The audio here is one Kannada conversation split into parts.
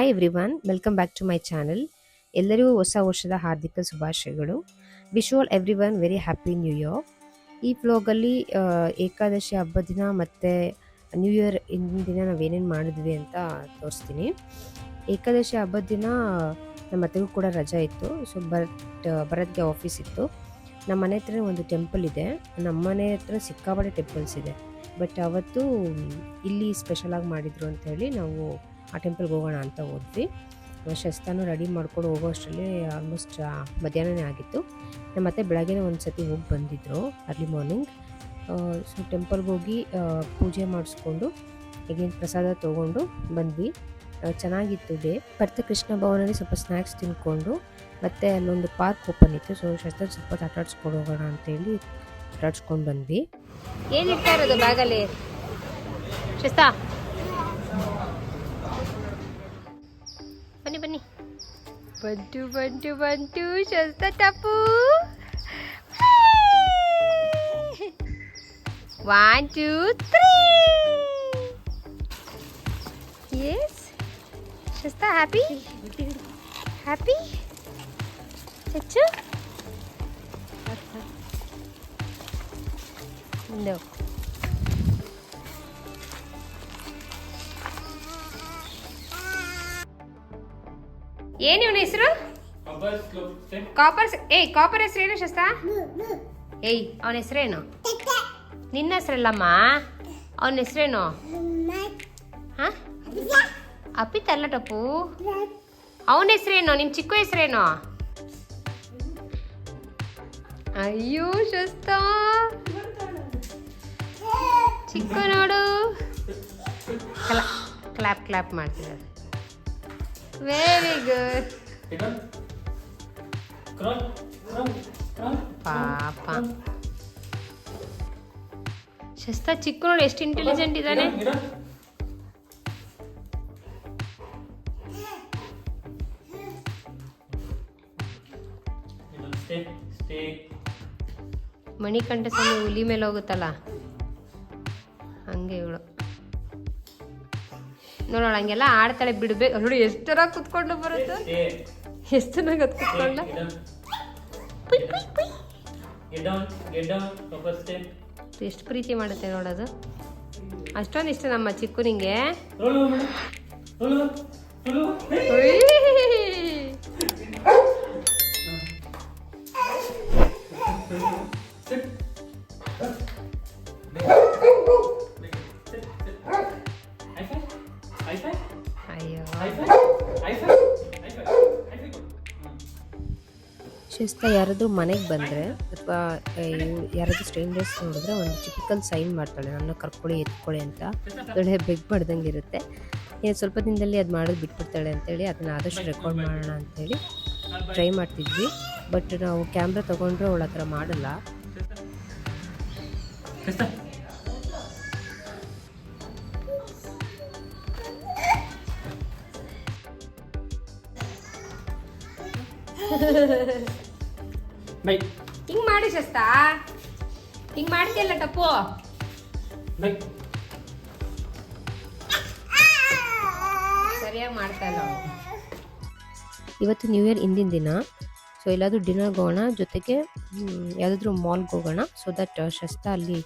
Hi everyone, welcome back to my channel. ಎಲ್ಲರಿಗೂ ಹೊಸ ವರ್ಷದ ಹಾರ್ದಿಕ ಶುಭಾಶಯಗಳು. Wish all everyone very happy new year. ಈ ವ್ಲಾಗಲ್ಲಿ ಏಕಾದಶಿ ಹಬ್ಬದ ದಿನ ಮತ್ತು ನ್ಯೂ ಇಯರ್ ಹಿಂದಿನ ದಿನ ನಾವೇನೇನು ಮಾಡಿದ್ವಿ ಅಂತ ತೋರಿಸ್ತೀನಿ. ಏಕಾದಶಿ ಹಬ್ಬದ ದಿನ ನಮ್ಮ ಅತ್ತೆಗೂ ಕೂಡ ರಜಾ ಇತ್ತು. ಸೊ ಭರತ್ಗೆ ಆಫೀಸ್ ಇತ್ತು. ನಮ್ಮ ಮನೆ ಹತ್ರ ಒಂದು ಟೆಂಪಲ್ ಇದೆ. ನಮ್ಮ ಮನೆ ಹತ್ರ ಸಿಕ್ಕಾಪಟ್ಟೆ ಟೆಂಪಲ್ಸ್ ಇದೆ. ಬಟ್ ಅವತ್ತು ಇಲ್ಲಿ ಸ್ಪೆಷಲಾಗಿ ಮಾಡಿದರು ಅಂತ ಹೇಳಿ ನಾವು ಆ ಟೆಂಪಲ್ಗೆ ಹೋಗೋಣ ಅಂತ ಹೋದ್ವಿ. ಶಸ್ತಾನು ರೆಡಿ ಮಾಡ್ಕೊಂಡು ಹೋಗೋ ಅಷ್ಟರಲ್ಲಿ ಆಲ್ಮೋಸ್ಟ್ ಮಧ್ಯಾಹ್ನನೇ ಆಗಿತ್ತು. ನಮ್ಮ ಅತ್ತೆ ಬೆಳಗ್ಗೆ ಒಂದು ಸತಿ ಹೋಗಿ ಬಂದಿದ್ದರು ಅರ್ಲಿ ಮಾರ್ನಿಂಗ್. ಸೊ ಟೆಂಪಲ್ಗೆ ಹೋಗಿ ಪೂಜೆ ಮಾಡಿಸ್ಕೊಂಡು ಈಗಿನ ಪ್ರಸಾದ ತೊಗೊಂಡು ಬಂದ್ವಿ. ಚೆನ್ನಾಗಿತ್ತು ಡೇ. ಭರತ ಕೃಷ್ಣ ಭವನಲ್ಲಿ ಸ್ವಲ್ಪ ಸ್ನ್ಯಾಕ್ಸ್ ತಿನ್ಕೊಂಡು ಮತ್ತು ಅಲ್ಲೊಂದು ಪಾರ್ಕ್ ಓಪನ್ ಇತ್ತು. ಸೊ ಶಸ್ತ್ರ ಸ್ವಲ್ಪ ಆಟಾಡ್ಸ್ಕೊಂಡು ಹೋಗೋಣ ಅಂತೇಳಿ ಆಟಾಡ್ಸ್ಕೊಂಡು ಬಂದ್ವಿ. ಏನು ಇರ್ತಾ ಇರೋದು ಬ್ಯಾಗಲ್ಲಿ ಶಸ್ತಾ? ಬನ್ನಿ ಬನ್ನಿ. ಬಂಟು ಬಂಟು ಬಂಟು ಶಸ್ತ ಟಪ್ಪು. 1 2 3. Yes. ಶಸ್ತಾ ಹ್ಯಾಪಿ ಹ್ಯಾಪಿ ಚಚ್ಚು. No. ಏನು ಇವನ ಹೆಸರು? ಕಾಪರ್ ಹೆಸರೇನು ಶಸ್ತಾ? ಅವನ ಹೆಸರೇನು? ನಿನ್ನ ಹೆಸರಲ್ಲಮ್ಮ, ಅವನ ಹೆಸರೇನು? ಹಾ, ಅಪಿತ್ ಅಲ್ಲ ಟಪ್ಪು. ಅವನ ಹೆಸರೇನು? ನಿನ್ನ ಚಿಕ್ಕ ಹೆಸರೇನು? ಅಯ್ಯೋ ಶಸ್ತಾ ಚಿಕ್ಕ ನೋಡು. ಕ್ಲಾಪ್ ಕ್ಲಾಪ್ ಮಾಡ್ತಿದ್ದಾರೆ. ವೆರಿ ಗುಡ್ ಪಾಪ. ಶಸ್ತಾ ಚಿಕ್ಕ ನೋಡಿ ಎಷ್ಟು ಇಂಟೆಲಿಜೆಂಟ್ ಇದ್ದಾನೆ. ಮಣಿಕಂಠ ಸ್ವಾಮಿ ಹುಲಿ ಮೇಲೆ ಹೋಗುತ್ತಲ್ಲ ಹಂಗೆ ಇವಳು ನೋಡೋಣ. ಹಂಗೆಲ್ಲ ಆಡ್ತಾಳೆ, ಬಿಡ್ಬೇಕು ನೋಡಿ. ಎಷ್ಟು ಚೆನ್ನಾಗಿ ಕುತ್ಕೊಂಡು ಬರುತ್ತೆ, ಎಷ್ಟು ಚೆನ್ನಾಗಿ ಅದು ಕುತ್ಕೊಂಡ. ಎಷ್ಟು ಪ್ರೀತಿ ಮಾಡುತ್ತೆ ನೋಡೋದು. ಅಷ್ಟೊಂದು ಇಷ್ಟ ನಮ್ಮ ಚಿಕ್ಕು ನಿಂಗೆ. ಶಸ್ತಾ ಯಾರಾದರೂ ಮನೆಗೆ ಬಂದರೆ ಅಥವಾ ಯಾರಾದರೂ ಸ್ಟ್ರೇಂಜರ್ಸ್ ನೋಡಿದ್ರೆ ಒಂದು ಟಿಪಿಕಲ್ ಸೈನ್ ಮಾಡ್ತಾಳೆ, ನನ್ನ ಕರ್ಕೊಳ್ಳಿ ಎತ್ಕೊಳ್ಳಿ ಅಂತ. ಒಳ್ಳೆ ಬೆಗ್ ಮಾಡ್ದಂಗೆ ಇರುತ್ತೆ. ಇನ್ನು ಸ್ವಲ್ಪ ದಿನದಲ್ಲಿ ಅದು ಮಾಡೋದು ಬಿಟ್ಬಿಡ್ತಾಳೆ ಅಂತೇಳಿ ಅದನ್ನು ಆದಷ್ಟು ರೆಕಾರ್ಡ್ ಮಾಡೋಣ ಅಂತೇಳಿ ಟ್ರೈ ಮಾಡ್ತಿದ್ವಿ. ಬಟ್ ನಾವು ಕ್ಯಾಮ್ರಾ ತೊಗೊಂಡ್ರೆ ಅವಳು ಆ ಥರ ಮಾಡಲ್ಲ. ಹಿಂಗ್ ಮಾಡಿ ಶಸ್ತಾ, ಹಿಂಗ್ ಮಾಡ್ತಿಯಲ್ಲ ಟಪ್ಪು. ಸರಿಯಾಗಿ ಮಾಡ್ತಾ ಇಲ್ಲ. ಇವತ್ತು ನ್ಯೂ ಇಯರ್ ಹಿಂದಿನ ದಿನ. ಸೊ ಎಲ್ಲಾದರೂ ಡಿನ್ನರ್ಗೆ ಹೋಗೋಣ, ಜೊತೆಗೆ ಯಾವುದಾದ್ರೂ ಮಾಲ್ಗೆ ಹೋಗೋಣ. ಸೊ ದಟ್ ಶಸ್ತಾ ಅಲ್ಲಿ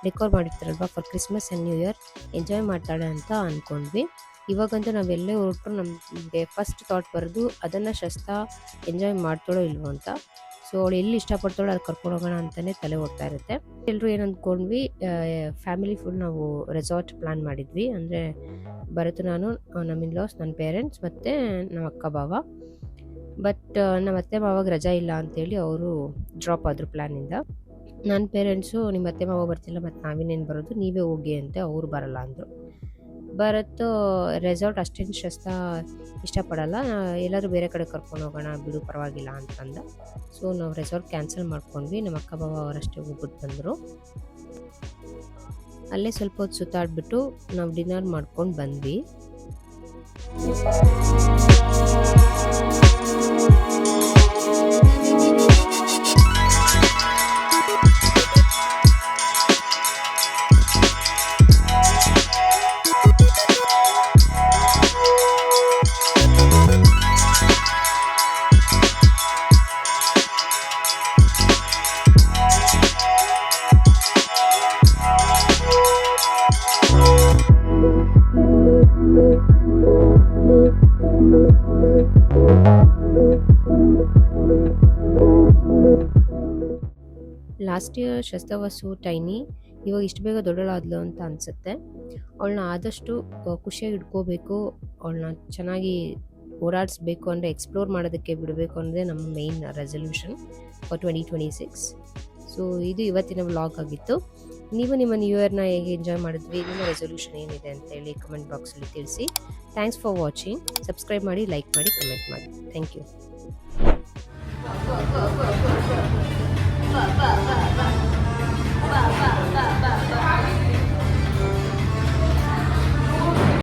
ಡೆಕೋರ್ ಮಾಡಿರ್ತಾರಲ್ವ for Christmas and new year, enjoy ಮಾಡ್ತಾಳೆ ಅಂತ ಅಂದ್ಕೊಂಡ್ವಿ. ಇವಾಗಂತೂ ನಾವೆಲ್ಲೇ ಹೊರಟರು ನಮಗೆ ಫಸ್ಟ್ ಥಾಟ್ ಬರೋದು ಅದನ್ನು ಶಸ್ತಾ ಎಂಜಾಯ್ ಮಾಡ್ತಾಳೋ ಇಲ್ವೋ ಅಂತ. ಸೊ ಅವಳು ಎಲ್ಲಿ ಇಷ್ಟಪಡ್ತಾಳೋ ಅದು ಕರ್ಕೊಂಡು ಹೋಗೋಣ ಅಂತಲೇ ತಲೆ ಓಡ್ತಾ ಇರುತ್ತೆ. ಎಲ್ಲರೂ ಏನು ಅಂದ್ಕೊಂಡ್ವಿ, ಫ್ಯಾಮಿಲಿ ಫುಲ್ ನಾವು ರೆಸಾರ್ಟ್ ಪ್ಲ್ಯಾನ್ ಮಾಡಿದ್ವಿ. ಅಂದರೆ ಭರತ್, ನಾನು, ನಮ್ಮ ಇನ್ಲಾಸ್, ನನ್ನ ಪೇರೆಂಟ್ಸ್ ಮತ್ತು ನಮ್ಮ ಅಕ್ಕ ಭಾವ. ಬಟ್ ನಮ್ಮ ಅತ್ತೆ ಮಾವಾಗ ರಜಾ ಇಲ್ಲ ಅಂಥೇಳಿ ಅವರು ಡ್ರಾಪ್ ಆದರು ಪ್ಲ್ಯಾನಿಂದ. ನನ್ನ ಪೇರೆಂಟ್ಸು ನಿಮ್ಮ ಅತ್ತೆ ಮಾವ ಬರ್ತಿಲ್ಲ ಮತ್ತು ನಾವಿನ್ನೇನು ಬರೋದು, ನೀವೇ ಹೋಗಿ ಅಂತ ಅವರು ಬರಲ್ಲ ಅಂದರು. ಭರತ್ ರೆಸಾರ್ಟ್ ಅಷ್ಟೇನು ಶಸ್ತಾ ಇಷ್ಟಪಡಲ್ಲ, ಎಲ್ಲರೂ ಬೇರೆ ಕಡೆ ಕರ್ಕೊಂಡು ಹೋಗೋಣ ಬಿಡು ಪರವಾಗಿಲ್ಲ ಅಂತಂದ. ಸೊ ನಾವು ರೆಸಾರ್ಟ್ ಕ್ಯಾನ್ಸಲ್ ಮಾಡ್ಕೊಂಡ್ವಿ. ನಮ್ಮ ಅಕ್ಕ ಬಾವ ಅವರಷ್ಟೇ ಹೋಗ್ಬಿಟ್ಟು ಬಂದರು. ಅಲ್ಲೇ ಸ್ವಲ್ಪ ಹೊತ್ತು ಸುತ್ತಾಡ್ಬಿಟ್ಟು ನಾವು ಡಿನ್ನರ್ ಮಾಡ್ಕೊಂಡು ಬಂದ್ವಿ. Last year Shasta was so tiny. ಇವಾಗ ಇಷ್ಟು ಬೇಗ ದೊಡ್ಡಳಾದ್ಲು ಅಂತ ಅನಿಸುತ್ತೆ. ಅವಳನ್ನ ಆದಷ್ಟು ಖುಷಿಯಾಗಿ ಇಟ್ಕೋಬೇಕು. ಅವಳನ್ನ ಚೆನ್ನಾಗಿ ಓಡಾಡಿಸ್ಬೇಕು, ಅಂದರೆ ಎಕ್ಸ್ಪ್ಲೋರ್ ಮಾಡೋದಕ್ಕೆ ಬಿಡಬೇಕು ಅನ್ನೋದೇ ನಮ್ಮ ಮೇಯ್ನ್ ರೆಸಲ್ಯೂಷನ್ ಫಾರ್ 2026. ಸೊ ಇದು ಇವತ್ತಿನ ವ್ಲಾಗ್ ಆಗಿತ್ತು. ನೀವು ನಿಮ್ಮ ನ್ಯೂ ಇಯರ್ನ ಹೇಗೆ ಎಂಜಾಯ್ ಮಾಡಿದ್ವಿ, ನಿಮ್ಮ ರೆಸಲ್ಯೂಷನ್ ಏನಿದೆ ಅಂತೇಳಿ ಕಮೆಂಟ್ ಬಾಕ್ಸಲ್ಲಿ ತಿಳಿಸಿ. Thanks for watching. ಸಬ್ಸ್ಕ್ರೈಬ್ ಮಾಡಿ, ಲೈಕ್ ಮಾಡಿ, ಕಮೆಂಟ್ ಮಾಡಿ. Thank you.